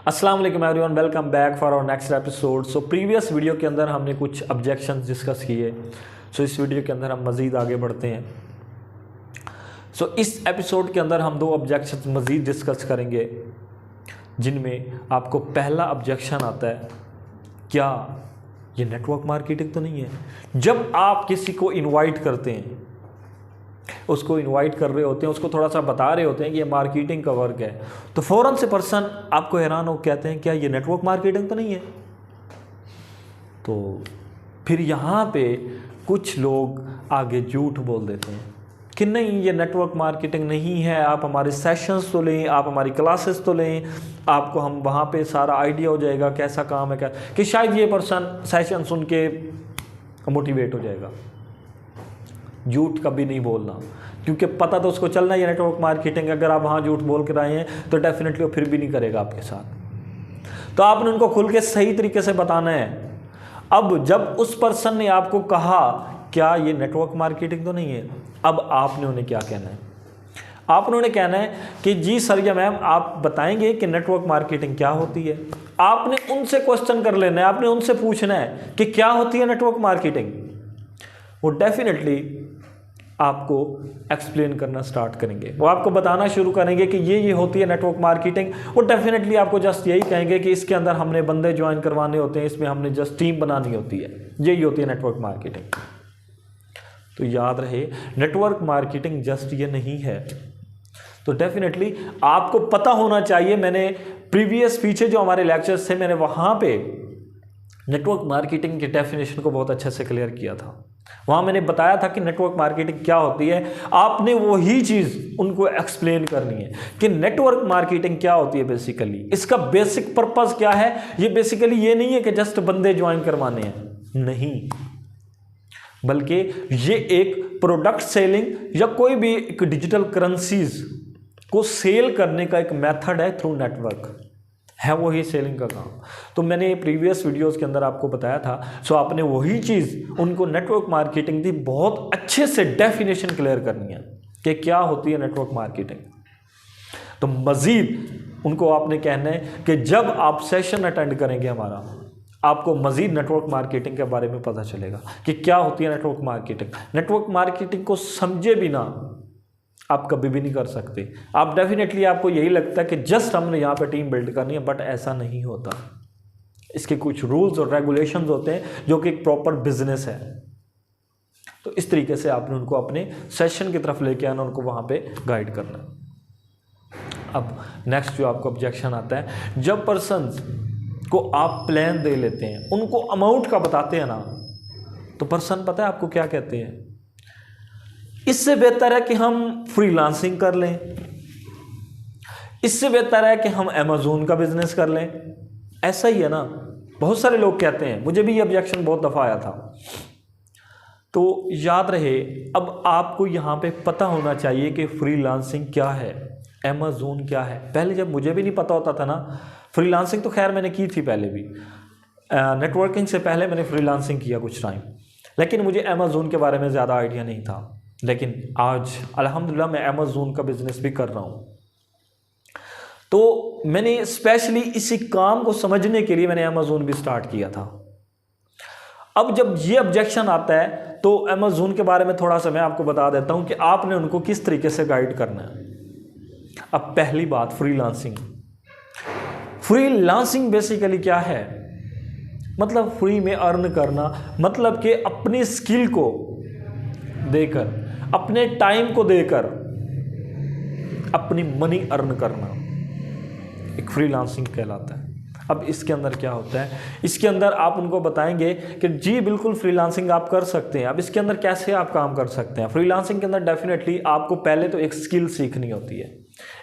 अस्सलाम वालेकुम everyone, welcome back for our next episode. So previous video के अंदर हमने कुछ ऑब्जेक्शंस डिस्कस किए। सो इस वीडियो के अंदर हम मज़ीद आगे बढ़ते हैं। सो इस एपिसोड के अंदर हम 2 ऑब्जेक्शंस मज़ीद डिस्कस करेंगे, जिनमें आपको पहला ऑब्जेक्शन आता है, क्या ये नेटवर्क मार्केटिंग तो नहीं है। जब आप किसी को इनवाइट करते हैं, उसको इनवाइट कर रहे होते हैं, उसको थोड़ा सा बता रहे होते हैं कि ये मार्केटिंग का वर्क है, तो फ़ौरन से पर्सन आपको हैरान हो कहते हैं क्या ये नेटवर्क मार्केटिंग तो नहीं है। तो फिर यहाँ पे कुछ लोग आगे झूठ बोल देते हैं कि नहीं ये नेटवर्क मार्केटिंग नहीं है, आप हमारे सेशंस तो लें, आप हमारी क्लासेस तो लें, आपको हम वहाँ पे सारा आइडिया हो जाएगा कैसा काम है, क्या कि शायद ये पर्सन सेशन सुन के मोटिवेट हो जाएगा। झूठ कभी नहीं बोलना, क्योंकि पता तो उसको चलना है नेटवर्क मार्केटिंग। अगर आप वहाँ झूठ बोल कर आए हैं तो डेफिनेटली वो फिर भी नहीं करेगा आपके साथ। तो आपने उनको खुल के सही तरीके से बताना है। अब जब उस पर्सन ने आपको कहा क्या ये नेटवर्क मार्केटिंग तो नहीं है, अब आपने उन्हें क्या कहना है? आपने उन्हें कहना है कि जी सर या मैम आप बताएंगे कि नेटवर्क मार्केटिंग क्या होती है। आपने उनसे क्वेश्चन कर लेना है, आपने उनसे पूछना है कि क्या होती है नेटवर्क मार्केटिंग। वो डेफिनेटली आपको एक्सप्लेन करना स्टार्ट करेंगे, वो आपको बताना शुरू करेंगे कि ये होती है नेटवर्क मार्केटिंग। वो डेफिनेटली आपको जस्ट यही कहेंगे कि इसके अंदर हमने बंदे ज्वाइन करवाने होते हैं, इसमें हमने जस्ट टीम बनानी होती है, यही होती है नेटवर्क मार्केटिंग। तो याद रहे, नेटवर्क मार्केटिंग जस्ट ये नहीं है। तो डेफिनेटली आपको पता होना चाहिए। मैंने प्रीवियस पीछे जो हमारे लेक्चर्स थे, मैंने वहाँ पे नेटवर्क मार्केटिंग के डेफिनेशन को बहुत अच्छे से क्लियर किया था। वहाँ मैंने बताया था कि नेटवर्क मार्केटिंग क्या होती है। आपने वही चीज़ उनको एक्सप्लेन करनी है कि नेटवर्क मार्केटिंग क्या होती है बेसिकली, इसका बेसिक पर्पस क्या है। ये बेसिकली ये नहीं है कि जस्ट बंदे ज्वाइन करवाने हैं, नहीं, बल्कि ये एक प्रोडक्ट सेलिंग या कोई भी एक डिजिटल करेंसीज को सेल करने का एक मेथड है थ्रू नेटवर्क, है वही सेलिंग का काम। तो मैंने प्रीवियस वीडियोस के अंदर आपको बताया था। सो आपने वही चीज़ उनको नेटवर्क मार्केटिंग की बहुत अच्छे से डेफिनेशन क्लियर करनी है कि क्या होती है नेटवर्क मार्केटिंग। तो मज़ीद उनको आपने कहना है कि जब आप सेशन अटेंड करेंगे हमारा, आपको मज़ीद नेटवर्क मार्केटिंग के बारे में पता चलेगा कि क्या होती है नेटवर्क मार्केटिंग। नेटवर्क मार्केटिंग को समझे बिना आप कभी भी नहीं कर सकते। आप डेफिनेटली आपको यही लगता है कि जस्ट हमने यहाँ पे टीम बिल्ड करनी है, बट ऐसा नहीं होता। इसके कुछ रूल्स और रेगुलेशंस होते हैं जो कि एक प्रॉपर बिजनेस है। तो इस तरीके से आपने उनको अपने सेशन की तरफ लेके आना, उनको वहाँ पे गाइड करना। अब नेक्स्ट जो आपको ऑब्जेक्शन आता है, जब पर्सन को आप प्लान दे लेते हैं, उनको अमाउंट का बताते हैं ना, तो पर्सन पता है आपको क्या कहते हैं, इससे बेहतर है कि हम फ्रीलांसिंग कर लें, इससे बेहतर है कि हम अमेज़न का बिजनेस कर लें। ऐसा ही है ना, बहुत सारे लोग कहते हैं, मुझे भी ये ऑब्जेक्शन बहुत दफ़ा आया था। तो याद रहे, अब आपको यहाँ पे पता होना चाहिए कि फ्रीलांसिंग क्या है, अमेज़न क्या है। पहले जब मुझे भी नहीं पता होता था ना, फ्रीलांसिंग तो खैर मैंने की थी पहले भी, नेटवर्किंग से पहले मैंने फ्रीलांसिंग किया कुछ टाइम, लेकिन मुझे अमेज़न के बारे में ज़्यादा आइडिया नहीं था। लेकिन आज अल्हम्दुलिल्लाह मैं अमेज़न का बिज़नेस भी कर रहा हूँ। तो मैंने स्पेशली इसी काम को समझने के लिए मैंने अमेज़न भी स्टार्ट किया था। अब जब ये ऑब्जेक्शन आता है, तो अमेज़न के बारे में थोड़ा सा मैं आपको बता देता हूँ कि आपने उनको किस तरीके से गाइड करना है। अब पहली बात, फ्रीलांसिंग। फ्रीलांसिंग बेसिकली क्या है, मतलब फ्री में अर्न करना, मतलब कि अपनी स्किल को देकर, अपने टाइम को देकर अपनी मनी अर्न करना, एक फ्रीलांसिंग कहलाता है। अब इसके अंदर क्या होता है, इसके अंदर आप उनको बताएंगे कि जी बिल्कुल फ्रीलांसिंग आप कर सकते हैं। अब इसके अंदर कैसे आप काम कर सकते हैं? फ्रीलांसिंग के अंदर डेफिनेटली आपको पहले तो एक स्किल सीखनी होती है,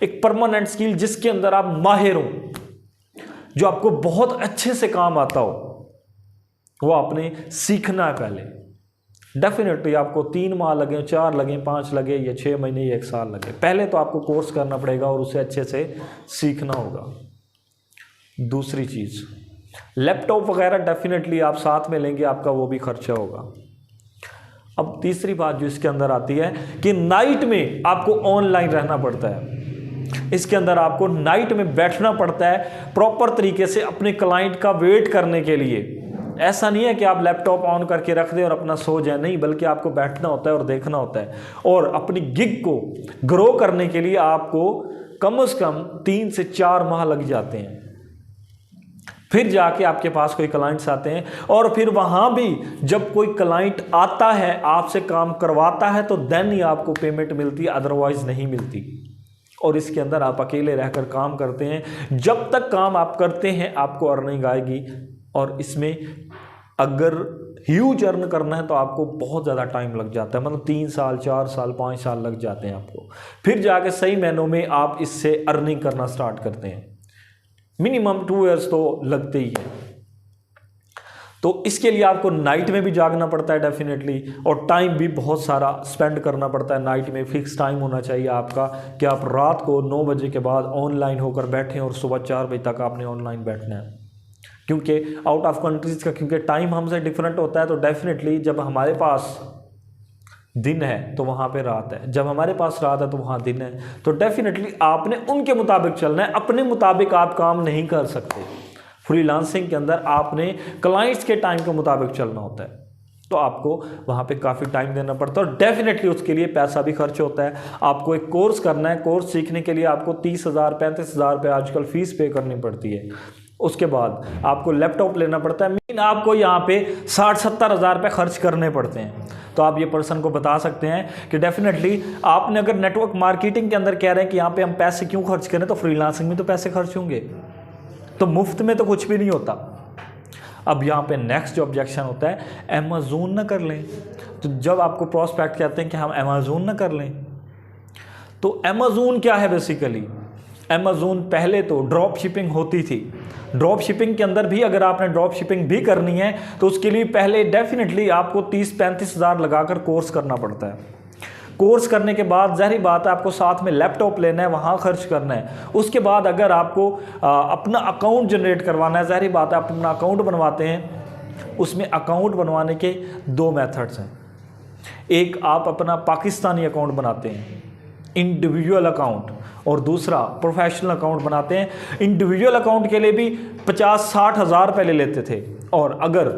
एक परमानेंट स्किल जिसके अंदर आप माहिर हो, जो आपको बहुत अच्छे से काम आता हो, वो आपने सीखना है पहले। डेफिनेटली आपको 3 माह लगे, 4 लगे, 5 लगे, या 6 महीने या 1 साल लगे, पहले तो आपको कोर्स करना पड़ेगा और उसे अच्छे से सीखना होगा। दूसरी चीज़, लैपटॉप वगैरह डेफिनेटली आप साथ में लेंगे, आपका वो भी खर्चा होगा। अब तीसरी बात जो इसके अंदर आती है कि नाइट में आपको ऑनलाइन रहना पड़ता है। इसके अंदर आपको नाइट में बैठना पड़ता है प्रॉपर तरीके से अपने क्लाइंट का वेट करने के लिए। ऐसा नहीं है कि आप लैपटॉप ऑन करके रख दें और अपना सो जाए, नहीं, बल्कि आपको बैठना होता है और देखना होता है। और अपनी गिग को ग्रो करने के लिए आपको कम से कम 3 से 4 माह लग जाते हैं, फिर जाके आपके पास कोई क्लाइंट्स आते हैं। और फिर वहाँ भी जब कोई क्लाइंट आता है, आपसे काम करवाता है, तो देन ही आपको पेमेंट मिलती है, अदरवाइज नहीं मिलती। और इसके अंदर आप अकेले रहकर काम करते हैं। जब तक काम आप करते हैं आपको अर्निंग आएगी, और इसमें अगर ह्यूज अर्न करना है तो आपको बहुत ज़्यादा टाइम लग जाता है, मतलब 3 साल 4 साल 5 साल लग जाते हैं आपको, फिर जाके सही महीनों में आप इससे अर्निंग करना स्टार्ट करते हैं। मिनिमम 2 इयर्स तो लगते ही है। तो इसके लिए आपको नाइट में भी जागना पड़ता है डेफिनेटली, और टाइम भी बहुत सारा स्पेंड करना पड़ता है। नाइट में फिक्स टाइम होना चाहिए आपका कि आप रात को 9 बजे के बाद ऑनलाइन होकर बैठें और सुबह 4 बजे तक आपने ऑनलाइन बैठना है। क्योंकि आउट ऑफ कंट्रीज़ का क्योंकि टाइम हमसे डिफरेंट होता है, तो डेफिनेटली जब हमारे पास दिन है तो वहाँ पे रात है, जब हमारे पास रात है तो वहाँ दिन है। तो डेफिनेटली आपने उनके मुताबिक चलना है, अपने मुताबिक आप काम नहीं कर सकते। फ्रीलांसिंग के अंदर आपने क्लाइंट्स के टाइम के मुताबिक चलना होता है, तो आपको वहाँ पे काफ़ी टाइम देना पड़ता है, और डेफिनेटली उसके लिए पैसा भी खर्च होता है। आपको एक कोर्स करना है, कोर्स सीखने के लिए आपको 30,000 35,000 रुपये आजकल फ़ीस पे करनी पड़ती है। उसके बाद आपको लैपटॉप लेना पड़ता है, मीन आपको यहाँ पे 60-70 हज़ार रुपये खर्च करने पड़ते हैं। तो आप ये पर्सन को बता सकते हैं कि डेफिनेटली आपने अगर नेटवर्क मार्केटिंग के अंदर कह रहे हैं कि यहाँ पे हम पैसे क्यों खर्च करें, तो फ्रीलांसिंग में तो पैसे खर्च होंगे, तो मुफ्त में तो कुछ भी नहीं होता। अब यहाँ पे नेक्स्ट जो ऑब्जेक्शन होता है, अमेज़न न कर लें। तो जब आपको प्रोस्पेक्ट कहते हैं कि हम अमेज़न न कर लें, तो अमेज़न क्या है बेसिकली? अमेज़न पहले तो ड्रॉप शिपिंग होती थी। ड्रॉप शिपिंग के अंदर भी अगर आपने ड्रॉप शिपिंग भी करनी है तो उसके लिए पहले डेफिनेटली आपको 30-35 हज़ार लगाकर कोर्स करना पड़ता है। कोर्स करने के बाद ज़ाहिर बात है आपको साथ में लैपटॉप लेना है, वहाँ खर्च करना है। उसके बाद अगर आपको अपना अकाउंट जनरेट करवाना है, ज़ाहिर बात है अपना अकाउंट बनवाते हैं। उसमें अकाउंट बनवाने के 2 मेथड्स हैं। एक आप अपना पाकिस्तानी अकाउंट बनाते हैं, इंडिविजुअल अकाउंट, और दूसरा प्रोफेशनल अकाउंट बनाते हैं। इंडिविजुअल अकाउंट के लिए भी 50-60 हज़ार पहले लेते थे, और अगर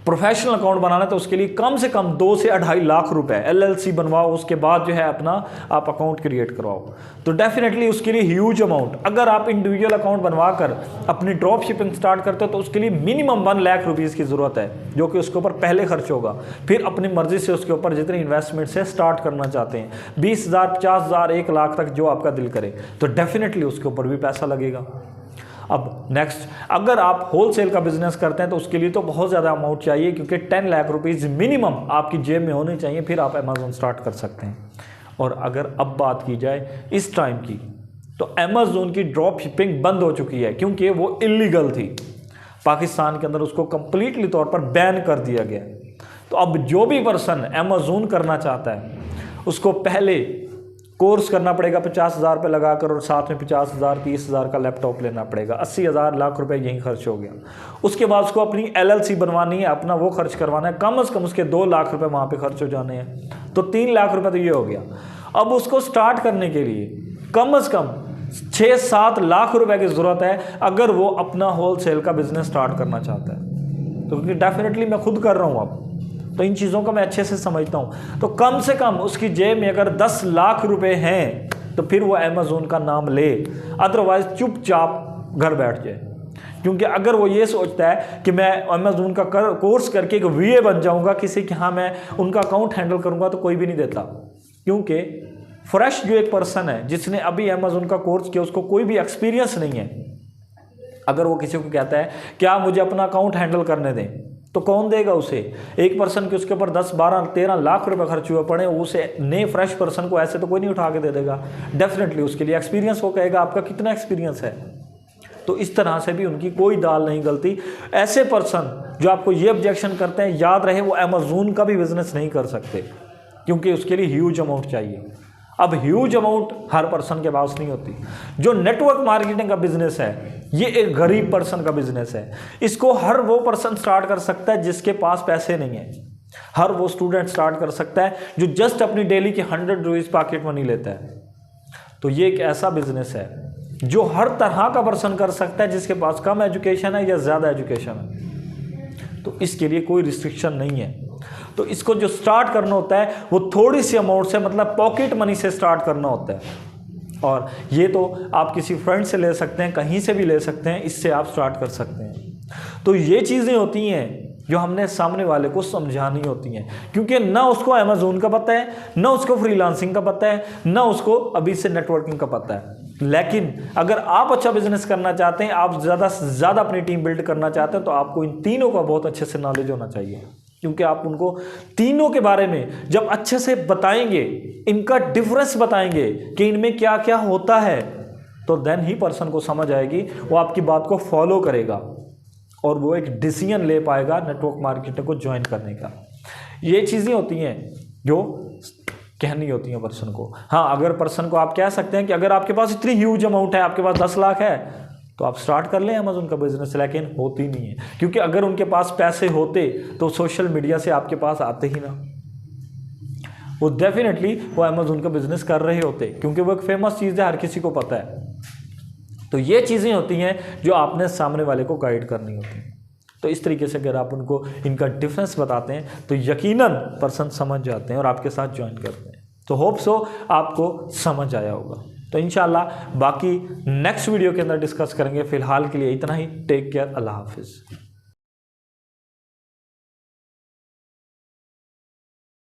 प्रोफेशनल अकाउंट बनाना है तो उसके लिए कम से कम 2 से 2.5 लाख रुपए LLC बनवाओ, उसके बाद जो है अपना आप अकाउंट क्रिएट करवाओ। तो डेफिनेटली उसके लिए ह्यूज अमाउंट। अगर आप इंडिविजुअल अकाउंट बनवाकर अपनी ड्रॉप शिपिंग स्टार्ट करते हो तो उसके लिए मिनिमम 1 लाख रुपीज़ की ज़रूरत है, जो कि उसके ऊपर पहले खर्च होगा। फिर अपनी मर्जी से उसके ऊपर जितनी इन्वेस्टमेंट से स्टार्ट करना चाहते हैं, 20,000 50,000 1 लाख तक जो आपका दिल करे, तो डेफिनेटली उसके ऊपर भी पैसा लगेगा। अब नेक्स्ट, अगर आप होलसेल का बिजनेस करते हैं तो उसके लिए तो बहुत ज़्यादा अमाउंट चाहिए, क्योंकि 10 लाख रुपीज़ मिनिमम आपकी जेब में होनी चाहिए, फिर आप अमेज़न स्टार्ट कर सकते हैं। और अगर अब बात की जाए इस टाइम की, तो अमेज़न की ड्रॉप शिपिंग बंद हो चुकी है, क्योंकि वो इलीगल थी। पाकिस्तान के अंदर उसको कंप्लीटली तौर पर बैन कर दिया गया। तो अब जो भी पर्सन अमेज़न करना चाहता है उसको पहले कोर्स करना पड़ेगा 50,000 रुपये लगाकर, और साथ में 50,000 30,000 का लैपटॉप लेना पड़ेगा, 80,000 लाख रुपए यहीं खर्च हो गया। उसके बाद उसको अपनी LLC बनवानी है, अपना वो खर्च करवाना है, कम से कम उसके 2 लाख रुपए वहाँ पे खर्च हो जाने हैं, तो 3 लाख रुपए तो ये हो गया। अब उसको स्टार्ट करने के लिए कम से कम 6-7 लाख रुपए की ज़रूरत है, अगर वो अपना होलसेल का बिजनेस स्टार्ट करना चाहता है। तो क्योंकि डेफिनेटली मैं खुद कर रहा हूँ अब, तो इन चीज़ों को मैं अच्छे से समझता हूँ। तो कम से कम उसकी जेब में अगर 10 लाख रुपए हैं तो फिर वो अमेज़न का नाम ले, अदरवाइज चुपचाप घर बैठ जाए। क्योंकि अगर वो ये सोचता है कि मैं अमेज़न का कोर्स करके एक VA बन जाऊँगा, किसी के यहाँ मैं उनका अकाउंट हैंडल करूँगा, तो कोई भी नहीं देता। क्योंकि फ्रेश जो एक पर्सन है जिसने अभी अमेज़न का कोर्स किया, उसको कोई भी एक्सपीरियंस नहीं है, अगर वो किसी को कहता है कि आप मुझे अपना अकाउंट हैंडल करने दें, तो कौन देगा उसे? एक पर्सन के उसके ऊपर 10 12 13 लाख रुपए खर्च हुए पड़े, उसे नए फ्रेश पर्सन को ऐसे तो कोई नहीं उठा के दे देगा। डेफिनेटली उसके लिए एक्सपीरियंस, वो कहेगा आपका कितना एक्सपीरियंस है। तो इस तरह से भी उनकी कोई दाल नहीं गलती। ऐसे पर्सन जो आपको ये ऑब्जेक्शन करते हैं, याद रहे वो अमेज़न का भी बिजनेस नहीं कर सकते, क्योंकि उसके लिए ह्यूज अमाउंट चाहिए। अब ह्यूज अमाउंट हर पर्सन के पास नहीं होती। जो नेटवर्क मार्केटिंग का बिजनेस है, ये एक गरीब पर्सन का बिजनेस है। इसको हर वो पर्सन स्टार्ट कर सकता है जिसके पास पैसे नहीं है। हर वो स्टूडेंट स्टार्ट कर सकता है जो जस्ट अपनी डेली की 100 रुपीज़ पॉकेट मनी लेता है। तो ये एक ऐसा बिजनेस है जो हर तरह का पर्सन कर सकता है, जिसके पास कम एजुकेशन है या ज़्यादा एजुकेशन है। तो इसके लिए कोई रिस्ट्रिक्शन नहीं है। तो इसको जो स्टार्ट करना होता है वो थोड़ी सी अमाउंट से, मतलब पॉकेट मनी से स्टार्ट करना होता है। और ये तो आप किसी फ्रेंड से ले सकते हैं, कहीं से भी ले सकते हैं, इससे आप स्टार्ट कर सकते हैं। तो ये चीज़ें होती हैं जो हमने सामने वाले को समझानी होती हैं, क्योंकि ना उसको अमेज़ोन का पता है, ना उसको फ्रीलांसिंग का पता है, ना उसको अभी से नेटवर्किंग का पता है। लेकिन अगर आप अच्छा बिजनेस करना चाहते हैं, आप ज़्यादा से ज़्यादा अपनी टीम बिल्ड करना चाहते हैं, तो आपको इन तीनों का बहुत अच्छे से नॉलेज होना चाहिए। क्योंकि आप उनको तीनों के बारे में जब अच्छे से बताएंगे, इनका डिफरेंस बताएंगे कि इनमें क्या क्या होता है, तो देन ही पर्सन को समझ आएगी, वो आपकी बात को फॉलो करेगा और वो एक डिसीजन ले पाएगा नेटवर्क मार्केटिंग को ज्वाइन करने का। ये चीज़ें होती हैं जो कहनी होती हैं पर्सन को। हाँ, अगर पर्सन को आप कह सकते हैं कि अगर आपके पास इतनी ह्यूज अमाउंट है, आपके पास 10 लाख है, तो आप स्टार्ट कर लें अमेज़न का बिजनेस, लेकिन होती नहीं है। क्योंकि अगर उनके पास पैसे होते तो सोशल मीडिया से आपके पास आते ही ना, वो डेफिनेटली वो अमेज़न का बिजनेस कर रहे होते, क्योंकि वो एक फेमस चीज़ है, हर किसी को पता है। तो ये चीज़ें होती हैं जो आपने सामने वाले को गाइड करनी होती हैं। तो इस तरीके से अगर आप उनको इनका डिफरेंस बताते हैं तो यकीनन पर्सन समझ जाते हैं और आपके साथ ज्वाइन करते हैं। तो होप सो आपको समझ आया होगा। तो इंशाल्लाह बाकी नेक्स्ट वीडियो के अंदर डिस्कस करेंगे। फिलहाल के लिए इतना ही। टेक केयर, अल्लाह हाफिज़।